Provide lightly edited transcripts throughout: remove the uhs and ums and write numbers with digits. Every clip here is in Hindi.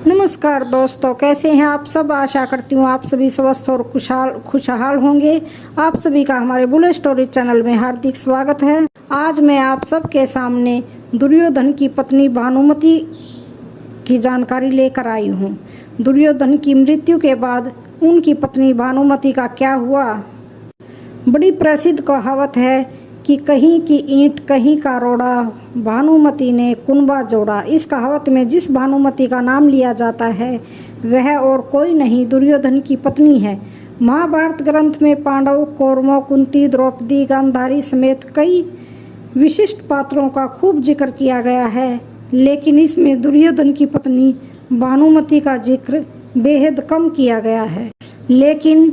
नमस्कार दोस्तों, कैसे हैं आप सब। आशा करती हूँ आप सभी स्वस्थ और खुशहाल होंगे। आप सभी का हमारे बुलेट स्टोरी चैनल में हार्दिक स्वागत है। आज मैं आप सबके सामने दुर्योधन की पत्नी भानुमति की जानकारी लेकर आई हूँ। दुर्योधन की मृत्यु के बाद उनकी पत्नी भानुमति का क्या हुआ। बड़ी प्रसिद्ध कहावत है कि कहीं की ईंट कहीं का रोड़ा, भानुमति ने कुनबा जोड़ा। इस कहावत में जिस भानुमति का नाम लिया जाता है वह और कोई नहीं, दुर्योधन की पत्नी है। महाभारत ग्रंथ में पांडव, कौरवों, कुंती, द्रौपदी, गांधारी समेत कई विशिष्ट पात्रों का खूब जिक्र किया गया है, लेकिन इसमें दुर्योधन की पत्नी भानुमति का जिक्र बेहद कम किया गया है। लेकिन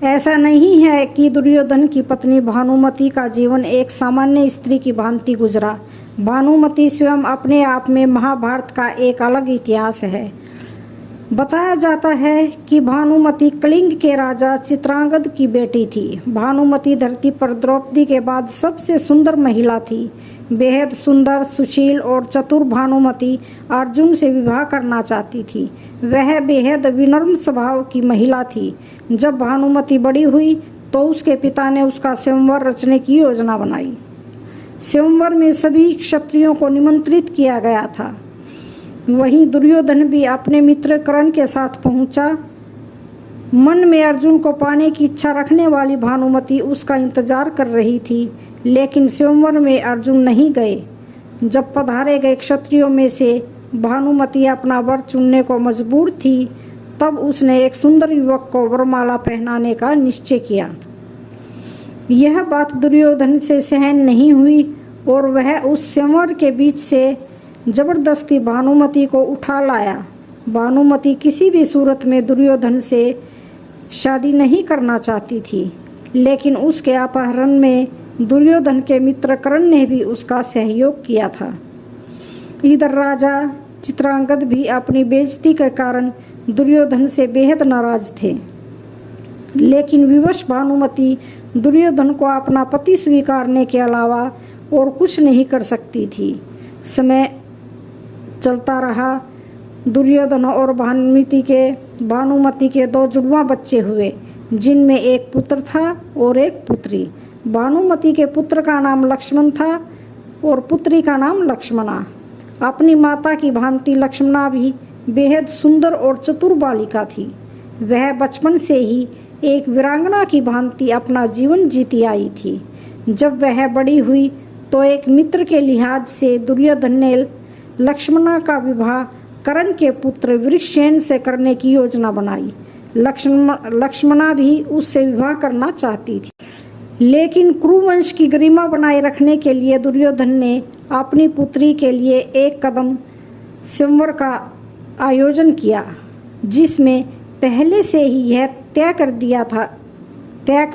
ऐसा नहीं है कि दुर्योधन की पत्नी भानुमति का जीवन एक सामान्य स्त्री की भांति गुजरा। भानुमति स्वयं अपने आप में महाभारत का एक अलग इतिहास है। बताया जाता है कि भानुमति कलिंग के राजा चित्रांगद की बेटी थी। भानुमति धरती पर द्रौपदी के बाद सबसे सुंदर महिला थी। बेहद सुंदर, सुशील और चतुर भानुमति अर्जुन से विवाह करना चाहती थी। वह बेहद विनम्र स्वभाव की महिला थी। जब भानुमति बड़ी हुई तो उसके पिता ने उसका स्वयंवर रचने की योजना बनाई। स्वयंवर में सभी क्षत्रियों को निमंत्रित किया गया था। वहीं दुर्योधन भी अपने मित्र कर्ण के साथ पहुंचा। मन में अर्जुन को पाने की इच्छा रखने वाली भानुमति उसका इंतजार कर रही थी, लेकिन स्वयंवर में अर्जुन नहीं गए। जब पधारे गए क्षत्रियों में से भानुमति अपना वर चुनने को मजबूर थी, तब उसने एक सुंदर युवक को वरमाला पहनाने का निश्चय किया। यह बात दुर्योधन से सहन नहीं हुई और वह उस स्वयंवर के बीच से जबरदस्ती भानुमति को उठा लाया। भानुमति किसी भी सूरत में दुर्योधन से शादी नहीं करना चाहती थी, लेकिन उसके अपहरण में दुर्योधन के मित्र कर्ण ने भी उसका सहयोग किया था। इधर राजा चित्रांगद भी अपनी बेइज्जती के कारण दुर्योधन से बेहद नाराज थे, लेकिन विवश भानुमति दुर्योधन को अपना पति स्वीकारने के अलावा और कुछ नहीं कर सकती थी। समय चलता रहा। दुर्योधन और भानुमति के दो जुड़वा बच्चे हुए, जिनमें एक पुत्र था और एक पुत्री। भानुमति के पुत्र का नाम लक्ष्मण था और पुत्री का नाम लक्ष्मणा। अपनी माता की भांति लक्ष्मणा भी बेहद सुंदर और चतुर बालिका थी। वह बचपन से ही एक वीरांगना की भांति अपना जीवन जीती आई थी। जब वह बड़ी हुई तो एक मित्र के लिहाज से दुर्योधन ने लक्ष्मणा का विवाह कर्ण के पुत्र वृषसेन से करने की योजना बनाई। लक्ष्मणा भी उससे विवाह करना चाहती थी, लेकिन कुरुवंश की गरिमा बनाए रखने के लिए दुर्योधन ने अपनी पुत्री के लिए एक कदम स्वयंवर का आयोजन किया, जिसमें पहले से ही यह तय कर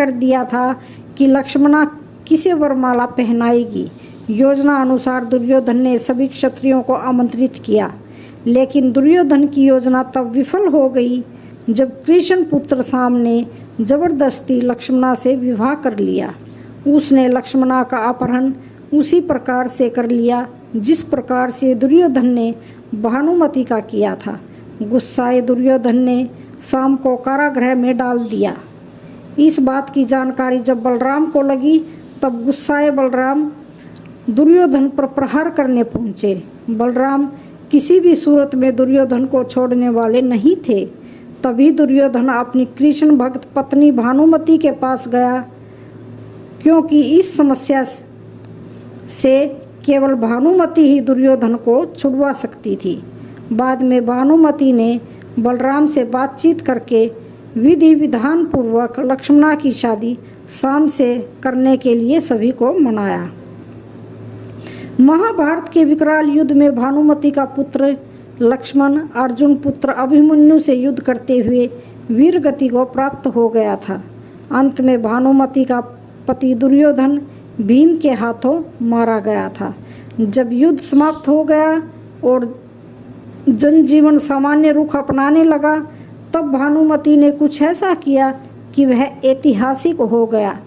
दिया था कि लक्ष्मणा किसे वरमाला पहनाएगी। योजना अनुसार दुर्योधन ने सभी क्षत्रियों को आमंत्रित किया, लेकिन दुर्योधन की योजना तब विफल हो गई जब कृष्ण पुत्र साम ने जबरदस्ती लक्ष्मणा से विवाह कर लिया। उसने लक्ष्मणा का अपहरण उसी प्रकार से कर लिया जिस प्रकार से दुर्योधन ने भानुमति का किया था। गुस्साए दुर्योधन ने साम को कारागृह में डाल दिया। इस बात की जानकारी जब बलराम को लगी, तब गुस्साए बलराम दुर्योधन पर प्रहार करने पहुँचे। बलराम किसी भी सूरत में दुर्योधन को छोड़ने वाले नहीं थे। तभी दुर्योधन अपनी कृष्ण भक्त पत्नी भानुमति के पास गया, क्योंकि इस समस्या से केवल भानुमति ही दुर्योधन को छुड़वा सकती थी। बाद में भानुमति ने बलराम से बातचीत करके विधि विधान पूर्वक लक्ष्मणा की शादी साम से करने के लिए सभी को मनाया। महाभारत के विकराल युद्ध में भानुमति का पुत्र लक्ष्मण अर्जुन पुत्र अभिमन्यु से युद्ध करते हुए वीर गति को प्राप्त हो गया था। अंत में भानुमति का पति दुर्योधन भीम के हाथों मारा गया था। जब युद्ध समाप्त हो गया और जनजीवन सामान्य रुख अपनाने लगा, तब भानुमति ने कुछ ऐसा किया कि वह ऐतिहासिक हो गया।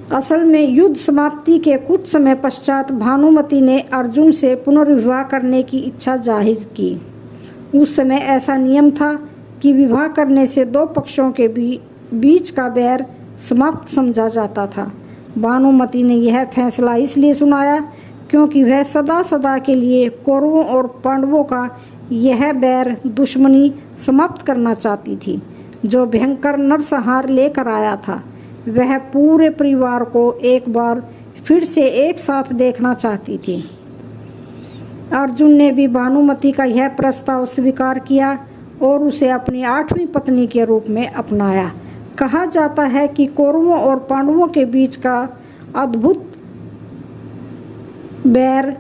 असल में युद्ध समाप्ति के कुछ समय पश्चात भानुमति ने अर्जुन से पुनर्विवाह करने की इच्छा जाहिर की। उस समय ऐसा नियम था कि विवाह करने से दो पक्षों के बीच का बैर समाप्त समझा जाता था। भानुमति ने यह फैसला इसलिए सुनाया क्योंकि वह सदा सदा के लिए कौरवों और पांडवों का यह बैर दुश्मनी समाप्त करना चाहती थी जो भयंकर नरसंहार लेकर आया था। वह पूरे परिवार को एक बार फिर से एक साथ देखना चाहती थी। अर्जुन ने भी भानुमति का यह प्रस्ताव स्वीकार किया और उसे अपनी 8वीं पत्नी के रूप में अपनाया। कहा जाता है कि कौरवों और पांडवों के बीच का अद्भुत बैर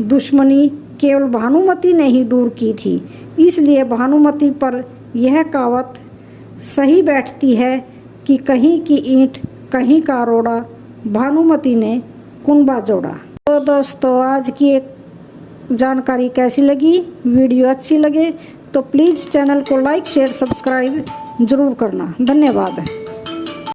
दुश्मनी केवल भानुमति ने ही दूर की थी। इसलिए भानुमति पर यह कहावत सही बैठती है कि कहीं की ईंट कहीं का रोड़ा, भानुमति ने कुंबा जोड़ा। तो दोस्तों, आज की एक जानकारी कैसी लगी? वीडियो अच्छी लगे तो प्लीज़ चैनल को लाइक शेयर सब्सक्राइब ज़रूर करना। धन्यवाद।